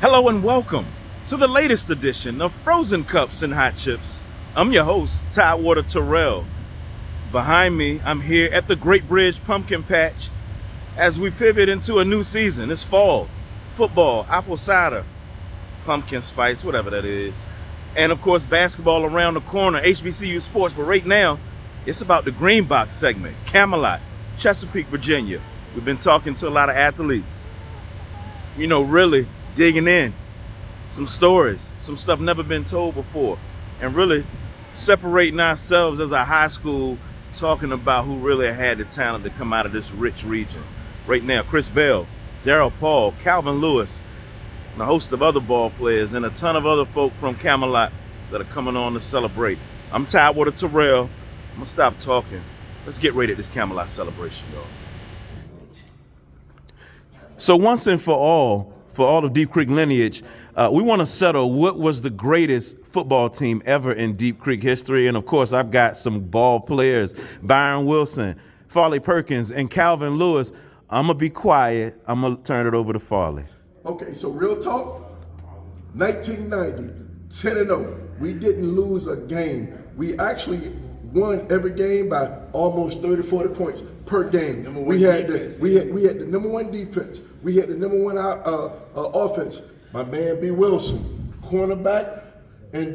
Hello and welcome to the latest edition of Frozen Cups and Hot Chips. I'm your host, Tidewater Terrell. Behind me, I'm here at the Great Bridge Pumpkin Patch as we pivot into a new season. It's fall, football, apple cider, pumpkin spice, whatever that is. And of course, basketball around the corner, HBCU sports. But right now, it's about the Green Box segment, Camelot, Chesapeake, Virginia. We've been talking to a lot of athletes, really digging in, some stories, some stuff never been told before, and really separating ourselves as a high school, talking about who really had the talent to come out of this rich region. Right now, Chris Bell, Daryl Paul, Calvin Lewis, and a host of other ball players, and a ton of other folk from Camelot that are coming on to celebrate. I'm Tidewater Terrell. I'm gonna stop talking. Let's get ready at this Camelot celebration, y'all. So once and for all of Deep Creek lineage, we want to settle what was the greatest football team ever in Deep Creek history. And of course, I've got some ball players, Byron Wilson, Farley Perkins, and Calvin Lewis. I'm going to be quiet. I'm going to turn it over to Farley. Okay, so real talk, 1990, 10-0. We didn't lose a game. We actually won every game by almost 30, 40 points per game. We had the number one defense. We had the number one offense. My man B. Wilson, cornerback and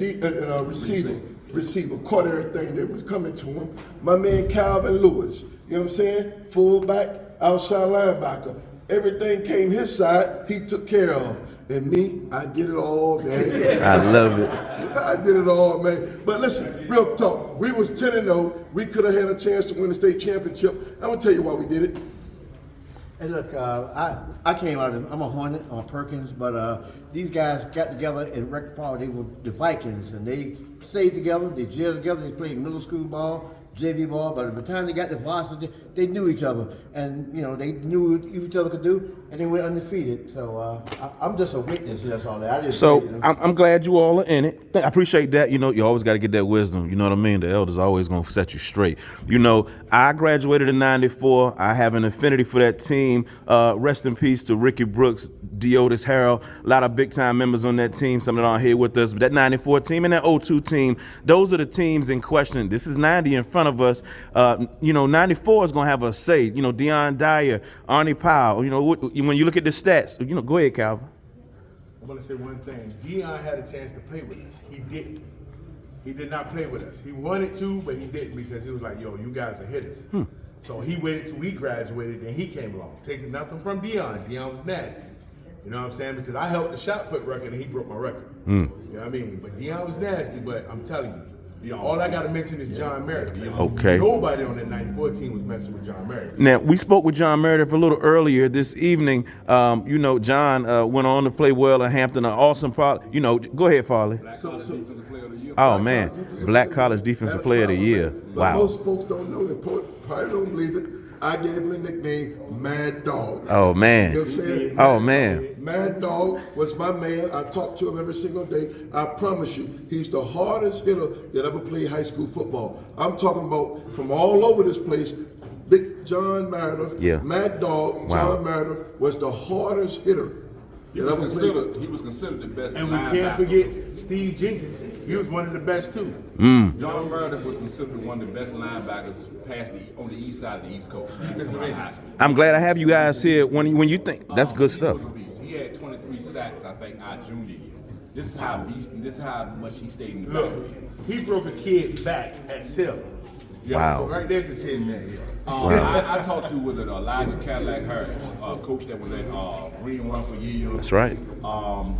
receiver, caught everything that was coming to him. My man Calvin Lewis, you know what I'm saying? Fullback, outside linebacker. Everything came his side, he took care of. And me, I did it all, man. I love it. I did it all, man. But listen, real talk. We was 10-0. We could have had a chance to win the state championship. I'm gonna tell you why we did it. Hey, look, I came out of, I'm a Hornet, I'm a Perkins, but these guys got together in Rec Park. They were the Vikings, and they stayed together, they jailed together, they played middle school ball, JV ball, but by the time they got to varsity, they knew each other, and they knew what each other could do, and they went undefeated. So I'm just a witness. That's all that. I'm glad you all are in it. I appreciate that. You always got to get that wisdom. You know what I mean? The elders always gonna set you straight. I graduated in '94. I have an affinity for that team. Rest in peace to Ricky Brooks, Deotis Harrell, a lot of big time members on that team. Some that aren't here with us, but that '94 team and that '02 team, those are the teams in question. This is '90 in front of us. '94 is gonna have a say. Deion Dyer, Arnie Powell. When you look at the stats, go ahead, Calvin. I want to say one thing. Deion had a chance to play with us. He didn't. He did not play with us. He wanted to, but he didn't because he was like, yo, you guys are hitters. So he waited till we graduated, then he came along. Taking nothing from Deion. Deion was nasty. You know what I'm saying? Because I helped the shot put record and he broke my record. You know what I mean? But Deion was nasty, but I'm telling you, all I got to mention is John Meredith. Okay. Nobody on that '94 team was messing with John Meredith. Now, we spoke with John Meredith a little earlier this evening. John went on to play well at Hampton, an awesome product. Go ahead, Farley. Oh, man. Black College Defensive Player of the Year. But Wow. most folks don't know it, probably don't believe it. I gave him the nickname Mad Dog. Oh, man. You know what I'm saying? Oh, man. Mad Dog was my man. I talk to him every single day. I promise you, he's the hardest hitter that ever played high school football. I'm talking about from all over this place. Big John Meredith, Yeah. Mad Dog, Wow. John Meredith was the hardest hitter He that was ever played. considered the best. And we can't forget Steve Jenkins. He was one of the best too. John Meredith was considered one of the best linebackers on the east side of the East Coast. High school. I'm glad I have you guys here when you think that's good He stuff. was a beast. He had 23 sacks, I think, our junior year. This is how much he stayed in the Look, backfield. he broke a kid back at Sill. Wow. So right there can tell you that. I talked to with Elijah Cadillac Harris, coach that was at Green Run for years. That's right.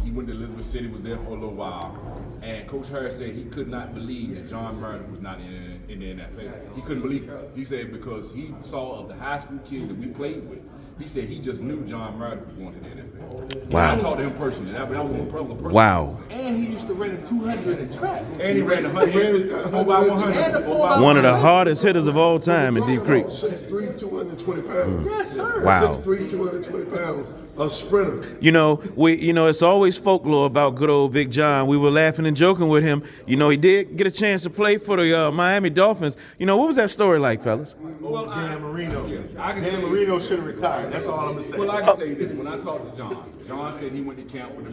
He went to Elizabeth City, was there for a little while. And Coach Harris said he could not believe that John Meredith was not in the NFL. He couldn't believe it. He said because he saw of the high school kids that we played with, he said he just knew John Meredith was going to the NFL. Wow. I talked to him personally. That was a personal. Wow. And he used to run a 200 in track. And he ran 100, 4x100. One of the hardest hitters of all time in Deep Creek. 6'3", 220 pounds. Yes, sir. Wow. 6'3", 220 pounds. A sprinter. It's always folklore about good old Big John. We were laughing and joking with him. He did get a chance to play for the Miami Dolphins. What was that story like, fellas? Dan Marino. I can Dan tell you- Marino should have retired. right. That's all I'm gonna say. Well, I can tell you this. When I talked to John said he went to camp with the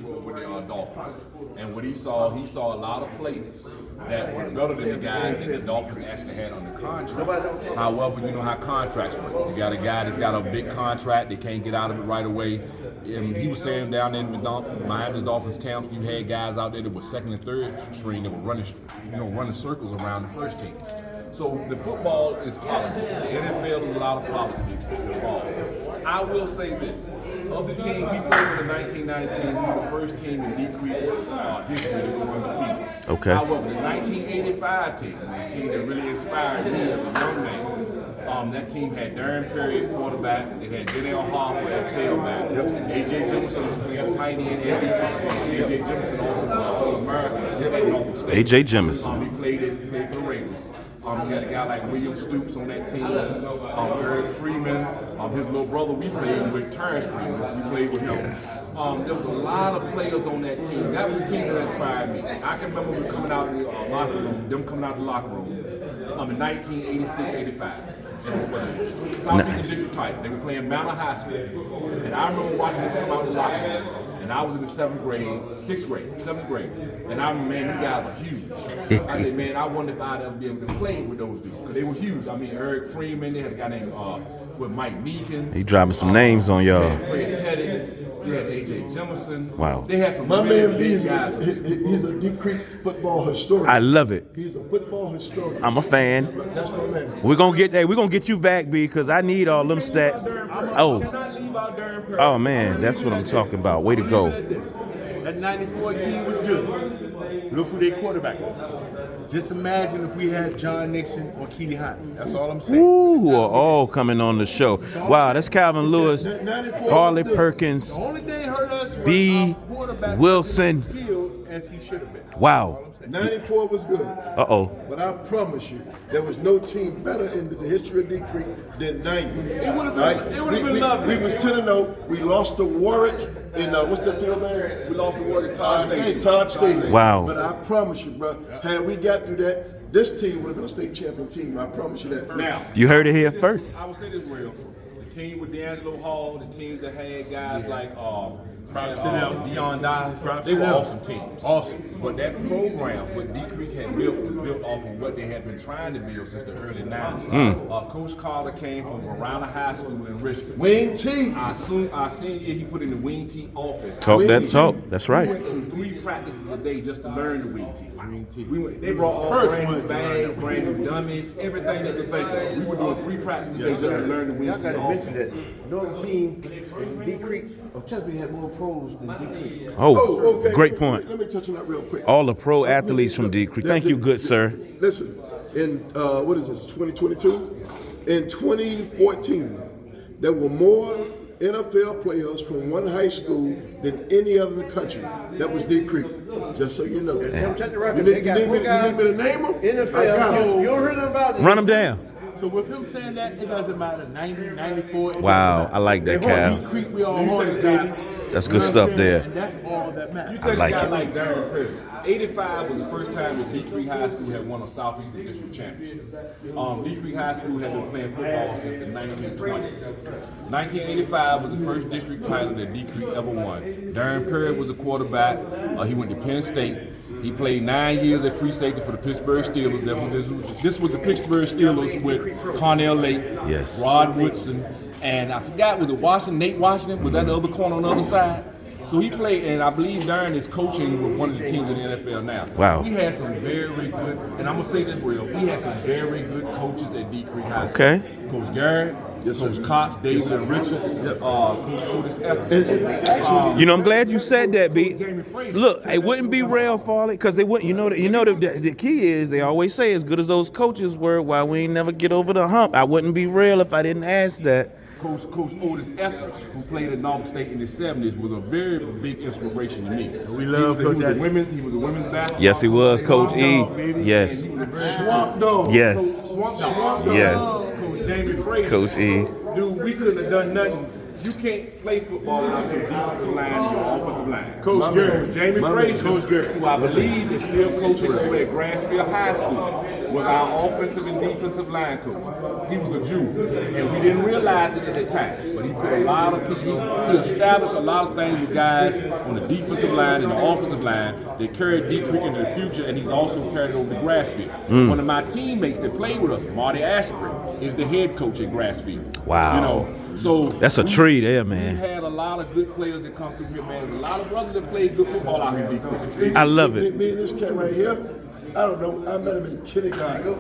Dolphins, and what he saw a lot of players that were better than the guys that the Dolphins actually had on the contract. However, you know how contracts work. You got a guy that's got a big contract, they can't get out of it right away. And he was saying down in Miami's Dolphins camp, you had guys out there that were second and third string that were running circles around the first teams. So the football is politics. The NFL is a lot of politics that's involved. I will say this. Of the team we played with in 1919, we were the first team in Deep Creek history that was undefeated. Okay. However, the 1985 team, the team that really inspired me as a young man, that team had Darren Perry at quarterback, it had Daniel Harper at tailback, A.J. Jemison was playing tight end and defense. A.J. Jemison also played American at Norfolk State. A.J. Jemison. He played for the Raiders. You had a guy like William Stoops on that team, Eric Freeman, his little brother we played with, Terrence Freeman, we played with him. Yes. There was a lot of players on that team. That was the team that inspired me. I can remember them coming out of the locker room in 1986-85. It was for the Southeastern District title. They were playing Manor High School. And I remember watching them come out of the locker room. And I was in the seventh grade. And I remember, man, them guys were huge. I said, man, I wonder if I'd ever be able to play with those dudes. Because they were huge. I mean, Eric Freeman, they had a guy named with Mike Meekins. He dropping some names on y'all. They had Fred Pettis. They had A.J. Jemison. Wow. They had some My really man B big guys. he's a Deep Creek football historian. I love it. He's a football historian. I'm a fan. That's my man. We're gonna get you back, B, because I need all them stats. Oh, Cannot leave out Darren Perry. oh man, that's what I'm talking about. Way to go. That 94 team was good. Look who their quarterback was. Just imagine if we had John Nixon or Keely Hunt. That's all I'm saying. Ooh, are all coming on the show. Wow, that's Calvin Lewis, That 94 Harley was good. Perkins. The only thing hurt us was B. our quarterback Wilson. wasn't as skilled as he should have been. Wow. 94 was good. Uh-oh. But I promise you, there was no team better in the history of Deep Creek than 90. It would have been lovely. We was 10-0. We lost to Warwick in, what's that field name? We lost the word at Todd Stadium. Todd Stadium. Wow. But I promise you, bro, had we got through that, this team would have been a state champion team. I promise you that. Now, You heard it here first. I will say this real. The team with D'Angelo Hall, the teams that had guys like Deion Dye, they were awesome teams. Awesome. But that program, what Deep Creek had built, was built off of what they had been trying to build since the early 90s. Coach Carter came from Verona High School in Richmond. Wayne T. Our senior year, he put in the Wing T office. Talk that talk. That's We right. went to 3 practices a day just to learn the Wing T. They brought all First brand new one. bags, brand new dummies, everything that you think of. We were doing 3 practices a day just to learn the Wing Y'all T got to mention offense. that no team in Deep Creek or Chesapeake had more pros than Deep Creek. Oh, okay. great point. Let me touch on that real quick. All the pro athletes from Deep Creek. Thank you, good sir. Listen, in what is this, 2022? In 2014, there were more NFL players from one high school than any other in the country. That was Deep Creek. Just so you know. Check the You record. need, They got you need more me, guys you need me to name them? NFL. I got You 'em. don't hear nothing about it. Run them down. So with him saying that, it doesn't matter. 90, 94. Wow, I like that, Cal. Deep Creek, we all Hornets, baby. That's You good know stuff what I'm saying? there. And that's all that matters. You take like a guy it. like Darren Perry. 85 was the first time that Deep Creek High School had won a Southeastern District Championship. Deep Creek High School had been playing football since the 1920s. 1985 was the first district title that Deep Creek ever won. Darren Perry was a quarterback. He went to Penn State. He played 9 years at free safety for the Pittsburgh Steelers. This was the Pittsburgh Steelers with Cornell Lake, Yes. Rod Woodson, and I forgot, was it Washington? Nate Washington? Was that the other corner on the other side? So he played, and I believe Darren is coaching with one of the teams in the NFL now. Wow. We had some very good, and I'm going to say this real, we had some very good coaches at Deep Creek High School. Okay. Coach Garrett, Coach Cox, David and Richard, Coach Otis Etheridge. You know, I'm glad you said that, B. Look, it wouldn't be Rail Farley because they wouldn't. The key is they always say as good as those coaches were, why we ain't never get over the hump. I wouldn't be real if I didn't ask that. Coach Otis Etheridge, who played at Norfolk State in the 70s, was a very big inspiration to me. We love Coach Etheridge. He was a women's basketball. Yes, he was, Coach E. Dog, baby. Yes. And he was a very Swamp Dog. Yes. Swamp Dog. Yes. Coach Jamie Frazier. Coach E. Dude, we couldn't have done nothing You can't play football without your defensive line and your offensive line. Coach Garrett. Jamie My man, Frazier, Coach Garrett. who I believe is still coaching over at Grassfield High School, was our offensive and defensive line coach. He was a Jew, and we didn't realize it at the time. But he put a lot of people, he established a lot of things with guys on the defensive line and the offensive line that carried D Creek into the future, and he's also carried it over to Grassfield. One of my teammates that played with us, Marty Asprey, is the head coach at Grassfield. Wow. You know, so That's a tree there, man. We had a lot of good players that come through here, man. There's a lot of brothers that played good football out here in D Creek. I love it. Me and this cat right here, I don't know. I met him in kindergarten.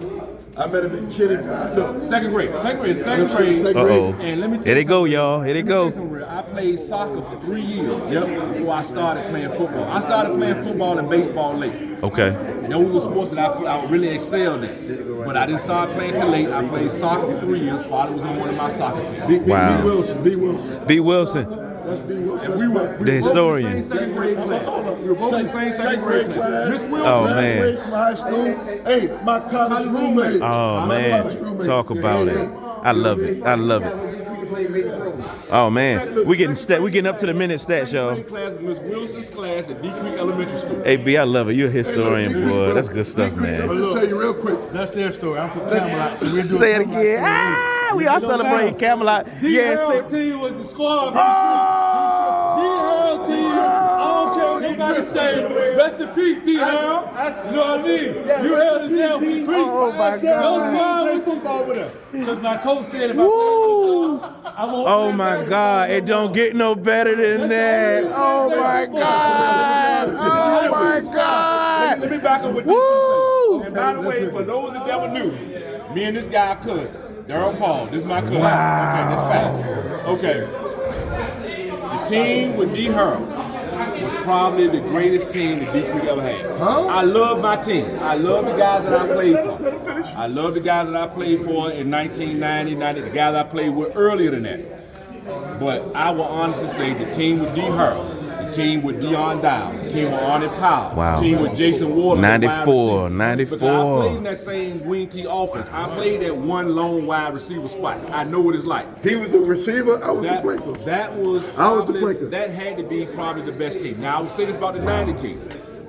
Second grade. Second Uh-oh. And let me tell Here they you go, something. y'all. Here they Let me tell go. you something real. I played soccer for 3 years before I started playing football. I started playing football and baseball late. Okay. Those were sports that I really excelled in. But I didn't start playing till late. I played soccer for 3 years. Father was on one of my soccer teams. Wow. B. Wilson. B. Wilson, That's B. Wilson. And we were the historian. both in the same second grade class. We were both in the same second grade class. Miss Wilson. Oh, man. Graduated from high school. Hey, my college roommate. Oh, My man. college roommate. Talk about it. I love it. I love it. Oh, man. We getting up to the minute stats, y'all. Class, Miss Wilson's class at D Creek Elementary School. Hey, B, I love it. You're a historian, Hey, boy. That's good stuff, Let man. me just tell you real quick. That's their story. I'm from Camelot, so we're doing Say it Camelot again. story. Ah, we are celebrating Camelot. Yes. D-Hurl team was the squad. Oh! D-Hurl team. I don't care what nobody say. Rest in peace, D-Hurl. You know what I mean? You held it down for the creek. Oh, my No God. squad Play with you. football with us. Because my coach said if Woo! I won't Oh, play my basketball. God. It don't get no better than that. Oh, my God. Oh, my God. Let me back up with this. Woo! And by the way, for those that never knew, me and this guy are cousins. Daryl Paul, this is my cousin. Wow. Okay, that's facts. Okay. The team with D. Hurl was probably the greatest team that D. Creek ever had. I love my team. I love the guys that I played for. I love the guys that I played for in 1990, the guys I played with earlier than that. But I will honestly say the team with D. Hurl, the team with Deion Dow, the team with Arnie Powell, Wow. the team with Jason Waters. 94, Because 94. I played in that same Green Tea offense. I played that one lone wide receiver spot. I know what it's like. He was the receiver. I was the flanker. That was I was the probably- flanker. That had to be probably the best team. Now I would say this about the 90 team.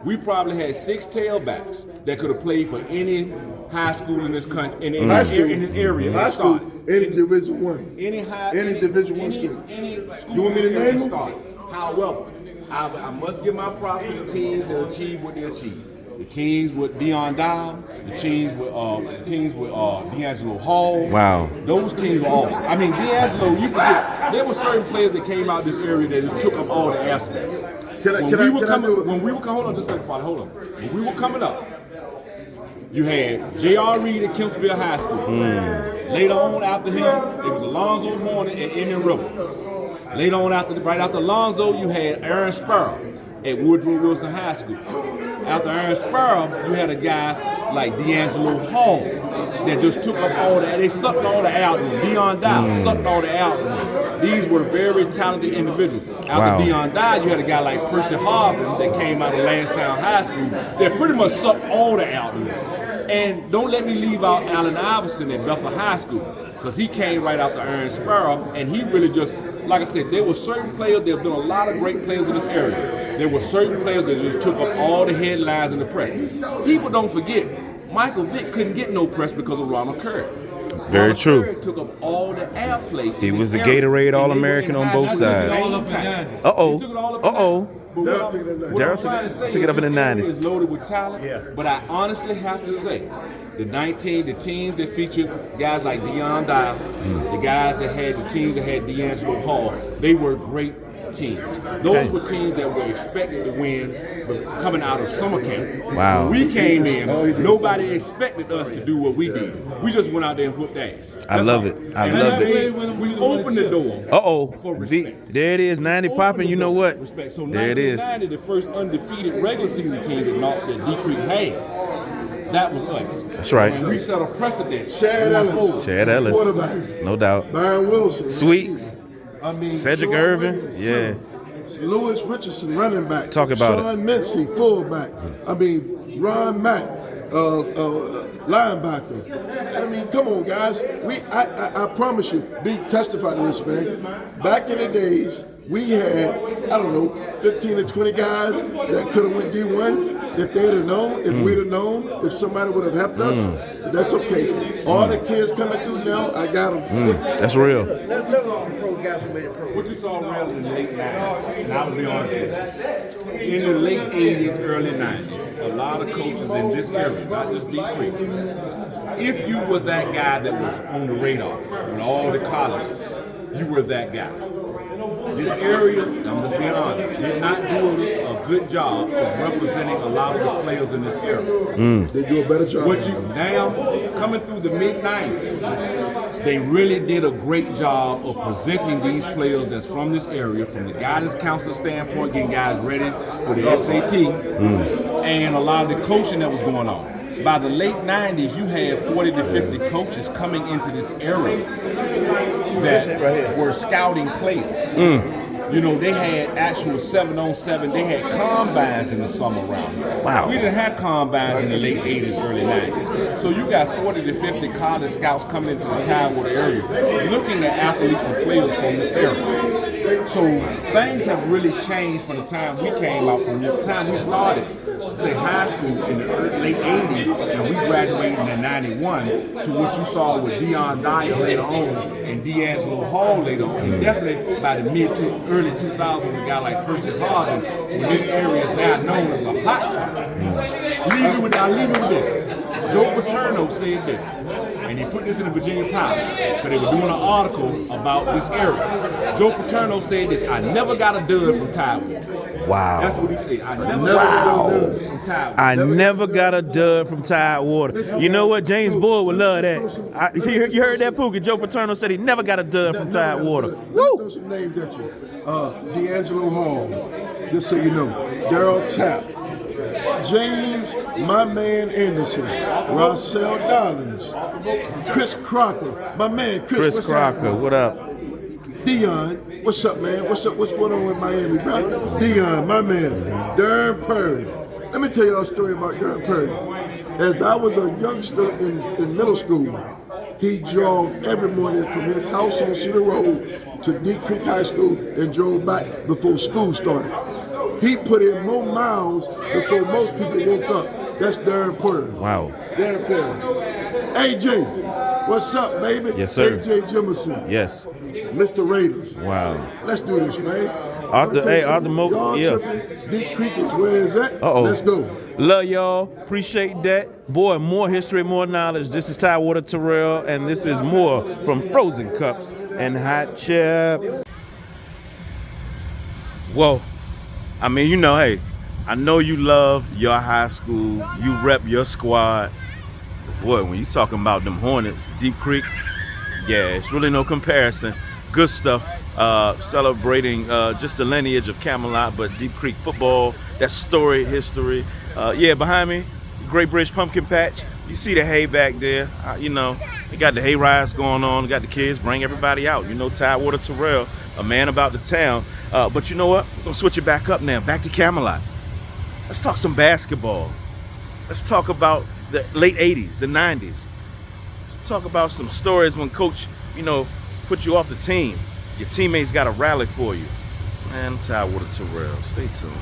We probably had 6 tailbacks that could have played for any high school in this country, in High school. this area. High that school. started. Any Division One. Any high, Any Division I school. Any school You want me to that name them? started. However, I must give my props to the teams that achieved what they achieved. The teams with Deion Dow, the teams with D'Angelo Hall. Wow. Those teams were awesome. I mean, D'Angelo, you forget, there were certain players that came out this area that just took up all the aspects. When we were hold on just a second, Father, hold on. When we were coming up, you had J.R. Reed at Kempsville High School. Later on after him, it was Alonzo Morning and Indian River. Later on right after Alonzo, you had Aaron Sparrow at Woodrow Wilson High School. After Aaron Sparrow, you had a guy like D'Angelo Hall that just took up all that. They sucked all the out. Deion Dow sucked all the out. These were very talented individuals. After Deion Dow, you had a guy like Percy Harvey that came out of Lansdowne High School that pretty much sucked all the out. And don't let me leave out Allen Iverson at Bethel High School, because he came right after Aaron Sparrow, and he really just, like I said, there were certain players, there have been a lot of great players in this area. There were certain players that just took up all the headlines in the press. People don't forget, Michael Vick couldn't get no press because of Ronald Curry. Very Ronald true. Curry took up all the airplay. He was the Gatorade All-American on both sides. Uh-oh. Uh-oh. Daryl took it in the What I'm 90s. trying to say Took it up in the is this area 90s. is loaded with talent, but I honestly have to say, the teams that featured guys like Deion Dow, the guys that had the teams that had D'Angelo Hall, they were great teams. Those were teams that were expected to win, but coming out of summer camp. Wow. When we came in, nobody expected us to do what we did. We just went out there and whooped ass. I That's love all. it. I And love that it. way, we opened the door. Uh-oh. For V, respect. there it is, 90 popping. You know what? Respect. So There it is. 1990, the first undefeated regular season team that D Creek had, that was us. That's right. And we set a precedent. Chad going Ellis. forward. Chad Ellis. Quarterback. No doubt. Byron Wilson. Sweets. I mean, Cedric Sean Irvin, Williams, yeah. center. Lewis Richardson, running back. Talk about Sean Mincy, fullback. I mean, Ron Mack. linebacker. I mean, come on, guys. I promise you, be testify to this, man. Back in the days, we had, I don't know, 15 to 20 guys that could have went D1 if they'd have known, if we'd have known, if somebody would have helped us. That's okay. All the kids coming through now, I got them. That's real. Let's look at the pro guys who made it pro. What you saw real in the late 90s, and I'll be honest with you, in the late 80s, early 90s, a lot of coaches in this area, not just Deep Creek, if you were that guy that was on the radar in all the colleges, you were that guy. This area, I'm just being honest, did not do a good job of representing a lot of the players in this area. They do a better job. What you now coming through the mid-90s, they really did a great job of presenting these players that's from this area, from the guidance counselor standpoint, getting guys ready for the SAT, and a lot of the coaching that was going on. By the late 90s, you had 40 to 50 coaches coming into this area that were scouting players. You know, they had actual 7-on-7. They had combines in the summer around here. Wow. We didn't have combines in the late 80s, early 90s. So you got 40 to 50 college scouts coming into the Tidewater area looking at athletes and players from this area. So things have really changed from the time we came out, from the time we started, say, high school in the late 80s, and we graduated in 91, to what you saw with Deion Dyer later on and D'Angelo Hall later on. And definitely by the early 2000s, a guy like Percy Harvin, when this area is now known as a hot spot. I'll leave you with this. Joe Paterno said this, and he put this in the Virginia Power, because they were doing an article about this area. Joe Paterno said this: I never got a dud from Tidewater. Wow. That's what he said. I never got a dud from Tidewater. I never got a dud from Tidewater. You know what? James Boyd would love that. You heard that, Pookie? Joe Paterno said he never got a dud from Tidewater. Let me throw some names at you. D'Angelo Hall, just so you know. Daryl Tapp. James, my man Anderson. Rossell Dollins. Chris Crocker. My man Chris Crocker, what up? Dion, what's up, man? What's up? What's going on with Miami, bro? Dion, my man. Darren Purdy. Let me tell you a story about Darren Purdy. As I was a youngster in middle school, he jogged every morning from his house on Cedar Road to Deep Creek High School and drove back before school started. He put in more miles before most people woke up. That's Darren Purdy. Wow. Darren Purdy. AJ, what's up, baby? Yes, sir. AJ Jemison. Yes. Mr. Raiders. Wow. Let's do this, man. Arthur Moses, yeah. Tripping. Deep Creek is where it's at. Uh-oh. Let's go. Love y'all. Appreciate that. Boy, more history, more knowledge. This is Tidewater Terrell, and this is more from Frozen Cups and Hot Chips. Whoa. I mean, you know, hey, I know you love your high school. You rep your squad. Boy, when you talking about them Hornets, Deep Creek, yeah, it's really no comparison. Good stuff. Celebrating just the lineage of Camelot, but Deep Creek football, that story, history. Yeah, behind me, Great Bridge Pumpkin Patch. You see the hay back there. You know, they got the hay rides going on. Got the kids, bring everybody out. You know, Tidewater Terrell, a man about the town. But you know what? We're going to switch it back up now. Back to Camelot. Let's talk some basketball. Let's talk about the late 80s, the 90s. Let's talk about some stories when coach, you know, put you off the team. Your teammates got to rally for you. Man, Tidewater Terrell. Stay tuned.